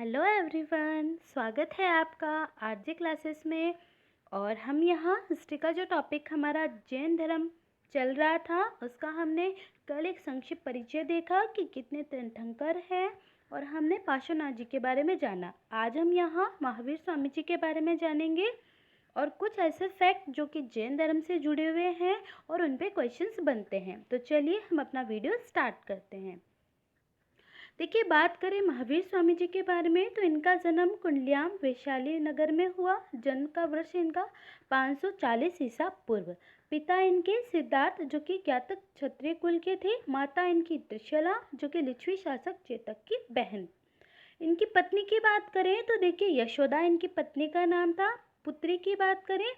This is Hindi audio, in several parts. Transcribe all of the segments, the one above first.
हेलो एवरीवन, स्वागत है आपका आरजे क्लासेस में। और हम यहाँ हिस्ट्री का जो टॉपिक हमारा जैन धर्म चल रहा था उसका हमने कल एक संक्षिप्त परिचय देखा कि कितने तीर्थंकर हैं और हमने पार्श्वनाथ जी के बारे में जाना। आज हम यहाँ महावीर स्वामी जी के बारे में जानेंगे और कुछ ऐसे फैक्ट जो कि जैन धर्म से जुड़े हुए हैं और उन पे क्वेश्चंस बनते हैं। तो चलिए हम अपना वीडियो स्टार्ट करते हैं। देखिए, बात करें महावीर स्वामी जी के बारे में तो इनका जन्म कुंडलियाम वैशाली नगर में हुआ। जन्म का वर्ष इनका 540 ईसा पूर्व। पिता इनके सिद्धार्थ जो कि ज्ञातक क्षत्रिय कुल के थे। माता इनकी त्रिशला जो कि लिच्छवी शासक चेतक की बहन। इनकी पत्नी की बात करें तो देखिए, यशोदा इनकी पत्नी का नाम था। पुत्री की बात करें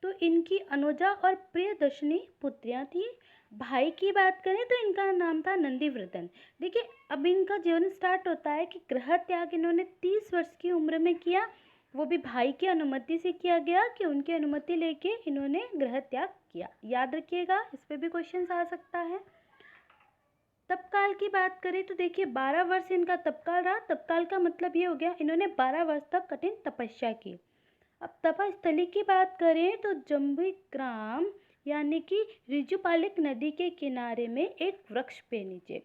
तो इनकी अनुजा और प्रियदर्शनी पुत्रियां थी। भाई की बात करें तो इनका नाम था नंदीवर्धन। देखिए, अब इनका जीवन स्टार्ट होता है कि गृह त्याग इन्होंने 30 वर्ष की उम्र में किया। वो भी भाई की अनुमति से किया गया कि उनकी अनुमति लेके इन्होंने गृह त्याग किया। याद रखिएगा, इस पे भी क्वेश्चन आ सकता है। तपकाल की बात करें तो देखिए, 12 वर्ष इनका तपकाल रहा। तपकाल का मतलब ये हो गया इन्होंने 12 वर्ष तक कठिन तपस्या की। अब तपस्थली की बात करें तो जम्बुग्राम यानी कि रिजुपालिक नदी के किनारे में एक वृक्ष पे नीचे।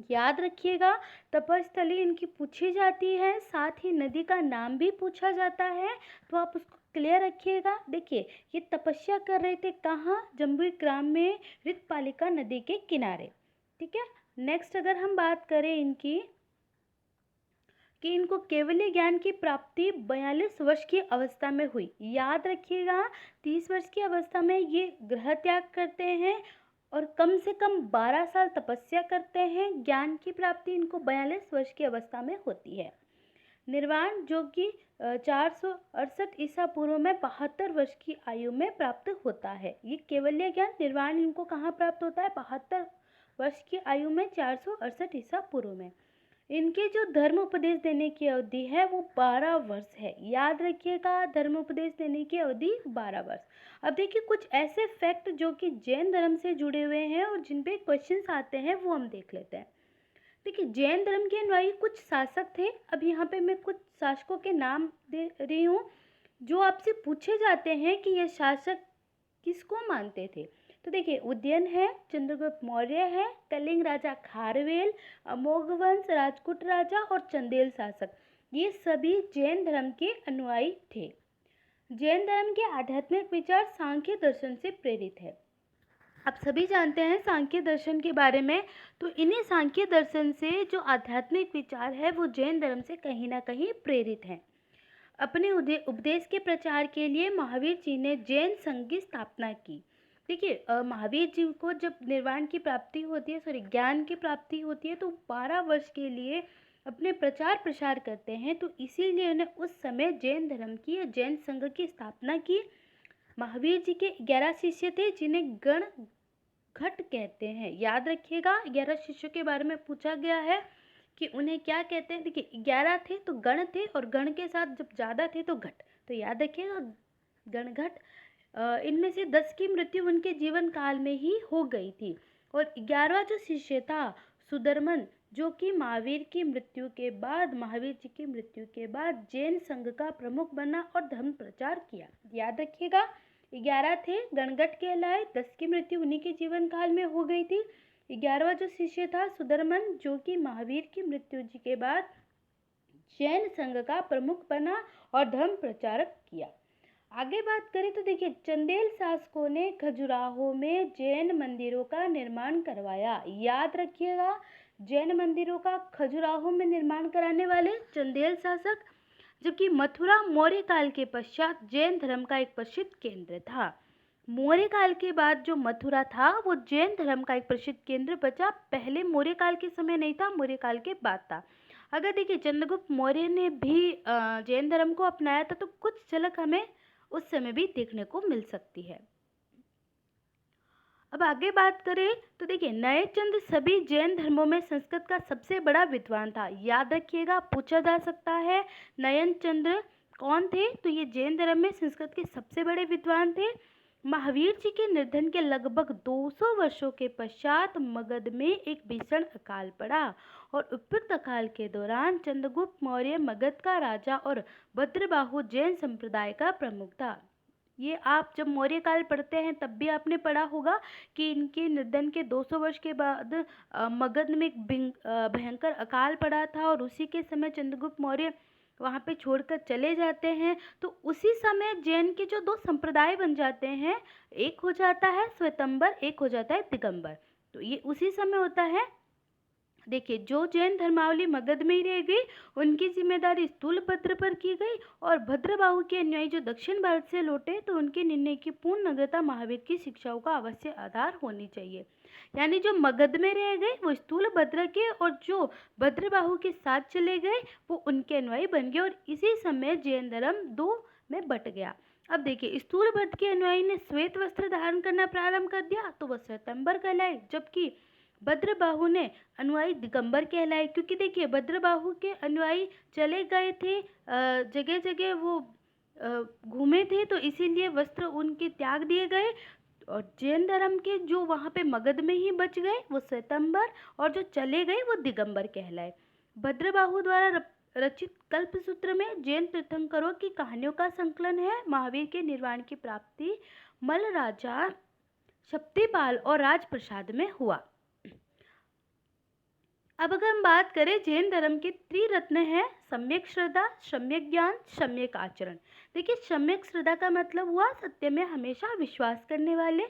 याद रखिएगा, तपस्थली इनकी पूछी जाती है, साथ ही नदी का नाम भी पूछा जाता है, तो आप उसको क्लियर रखिएगा। देखिए, ये तपस्या कर रहे थे कहाँ? जम्बुग्राम में रितपालिका नदी के किनारे। ठीक है। नेक्स्ट अगर हम बात करें इनकी कि इनको केवली ज्ञान की प्राप्ति 42 वर्ष की अवस्था में हुई। याद रखिएगा, 30 वर्ष की अवस्था में ये गृह त्याग करते हैं और कम से कम 12 साल तपस्या करते हैं। ज्ञान की प्राप्ति इनको 42 वर्ष की अवस्था में होती है। निर्वाण जो कि 468 ईसा पूर्व में 72 वर्ष की आयु में प्राप्त होता है। ये केवल्य ज्ञान निर्वाण इनको कहाँ प्राप्त होता है? 72 वर्ष की आयु में 468 ईसा पूर्व में। इनके जो धर्म उपदेश देने की अवधि है वो 12 वर्ष है। याद रखिएगा, धर्म उपदेश देने की अवधि 12 वर्ष। अब देखिए, कुछ ऐसे फैक्ट जो कि जैन धर्म से जुड़े हुए हैं और जिन पे क्वेश्चंस आते हैं वो हम देख लेते हैं। देखिए, जैन धर्म के अनुयायी कुछ शासक थे। अब यहाँ पे मैं कुछ शासकों के नाम दे रही हूँ जो आपसे पूछे जाते हैं कि ये शासक किसको मानते थे। तो देखिए, उदयन है, चंद्रगुप्त मौर्य है, कलिंग राजा खारवेल, अमोघवंश राजपूत राजा और चंदेल शासक, ये सभी जैन धर्म के अनुयायी थे। जैन धर्म के आध्यात्मिक विचार सांख्य दर्शन से प्रेरित है। आप सभी जानते हैं सांख्य दर्शन के बारे में, तो इन्हीं सांख्य दर्शन से जो आध्यात्मिक विचार है वो जैन धर्म से कहीं ना कहीं प्रेरित है। अपने उपदेश के प्रचार के लिए महावीर जी ने जैन संघ की स्थापना की। देखिए, महावीर जी को जब निर्वाण की प्राप्ति होती है, ज्ञान की प्राप्ति होती है, तो 12 वर्ष के लिए अपने प्रचार प्रसार करते हैं। तो इसीलिए उन्हें उस समय जैन धर्म की या जैन संघ की स्थापना की। महावीर जी के 11 शिष्य थे जिन्हें गण घट कहते हैं। याद रखिएगा, 11 शिष्यों के बारे में पूछा गया है कि उन्हें क्या कहते हैं। देखिए, 11 थे तो गण थे और गण के साथ जब ज़्यादा थे तो घट, तो याद रखिएगा गण घट। इनमें से 10 की मृत्यु उनके जीवन काल में ही हो गई थी। और 11वां जो शिष्य था सुदर्मन, जो कि महावीर की मृत्यु के बाद, महावीर जी की मृत्यु के बाद जैन संघ का प्रमुख बना और धर्म प्रचार किया। याद रखिएगा, 11 थे, गणगट कहलाए, 10 की मृत्यु उन्हीं के जीवन काल में हो गई थी। 11वां जो शिष्य था सुदर्मन, जो कि महावीर की मृत्यु जी के बाद जैन संघ का प्रमुख बना और धर्म प्रचारक किया। आगे बात करें तो देखिए, चंदेल शासकों ने खजुराहो में जैन मंदिरों का निर्माण करवाया। याद रखिएगा, जैन मंदिरों का खजुराहो में निर्माण कराने वाले चंदेल शासक, जबकि मथुरा मौर्य काल के पश्चात जैन धर्म का एक प्रसिद्ध केंद्र था। मौर्य काल के बाद जो मथुरा था वो जैन धर्म का एक प्रसिद्ध केंद्र बचा। पहले मौर्य काल के समय नहीं था, मौर्य काल के बाद था। अगर देखिए, चंद्रगुप्त मौर्य ने भी जैन धर्म को अपनाया था, तो कुछ झलक हमें उस समय भी देखने को मिल सकती है। अब आगे बात करें तो देखिए, नए चंद्र सभी जैन धर्मों में संस्कृत का सबसे बड़ा विद्वान था। याद रखिएगा, पूछा जा सकता है नयन चंद्र कौन थे, तो ये जैन धर्म में संस्कृत के सबसे बड़े विद्वान थे। महावीर जी के निधन के लगभग 200 वर्षों के पश्चात मगध में एक भीषण अकाल पड़ा और उपयुक्त अकाल के दौरान चंद्रगुप्त मौर्य मगध का राजा और भद्रबाहु जैन संप्रदाय का प्रमुख था। ये आप जब मौर्य काल पढ़ते हैं तब भी आपने पढ़ा होगा कि इनके निधन के 200 वर्ष के बाद मगध में एक भयंकर अकाल पड़ा था और उसी के समय चंद्रगुप्त मौर्य वहाँ पे छोड़कर चले जाते हैं। तो उसी समय जैन के जो दो संप्रदाय बन जाते हैं, एक हो जाता है श्वेतंबर, एक हो जाता है दिगंबर। तो ये उसी समय होता है। देखिए, जो जैन धर्मावली मगध में ही रह गई उनकी जिम्मेदारी स्थूलभद्र पर की गई और भद्रबाहु के अनुयायी जो दक्षिण भारत से लौटे तो उनके निर्णय की पूर्ण नग्नता महावीर की शिक्षाओं का अवश्य आधार होनी चाहिए। यानी जो मगध में रह गए वो स्थूलभद्र के और जो भद्रबाहु के साथ चले गए वो उनके अनुयायी बन गए और इसी समय जैन धर्म दो में बट गया। अब देखिए, स्थूलभद्र के अनुयायी ने श्वेत वस्त्र धारण करना प्रारंभ कर दिया तो वह श्वेतंबर कहलाए, जबकि भद्रबाहु ने अनुयायी दिगंबर कहलाए। क्योंकि देखिए, भद्रबाहु के अनुयायी चले गए थे, जगह जगह वो घूमे थे, तो इसीलिए वस्त्र उनके त्याग दिए गए और जैन धर्म के जो वहाँ पे मगध में ही बच गए वो श्वेतंबर और जो चले गए वो दिगंबर कहलाए। भद्रबाहु द्वारा रचित कल्पसूत्र में जैन तीर्थंकरों की कहानियों का संकलन है। महावीर के निर्वाण की प्राप्ति मल्ल राजा शक्तिपाल और राजप्रसाद में हुआ। अब अगर हम बात करें जैन धर्म के त्रिरत्न है सम्यक श्रद्धा, सम्यक ज्ञान, सम्यक आचरण। देखिए, सम्यक श्रद्धा का मतलब हुआ सत्य में हमेशा विश्वास करने वाले,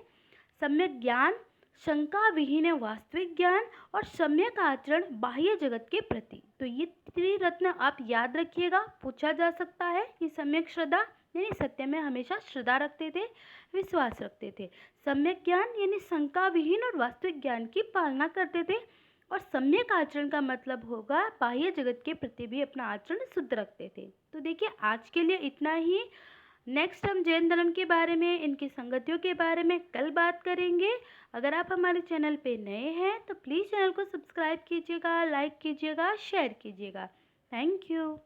सम्यक ज्ञान शंका विहीन वास्तविक ज्ञान और सम्यक आचरण बाह्य जगत के प्रति। तो ये त्रिरत्न आप याद रखिएगा, पूछा जा सकता है कि सम्यक श्रद्धा यानी सत्य में हमेशा श्रद्धा रखते थे, विश्वास रखते थे। सम्यक ज्ञान यानी शंका विहीन और वास्तविक ज्ञान की पालना करते थे और सम्यक आचरण का मतलब होगा बाह्य जगत के प्रति भी अपना आचरण शुद्ध रखते थे। तो देखिए, आज के लिए इतना ही। नेक्स्ट हम जैन धर्म के बारे में, इनकी संगतियों के बारे में कल बात करेंगे। अगर आप हमारे चैनल पे नए हैं तो प्लीज़ चैनल को सब्सक्राइब कीजिएगा, लाइक कीजिएगा, शेयर कीजिएगा। Thank you.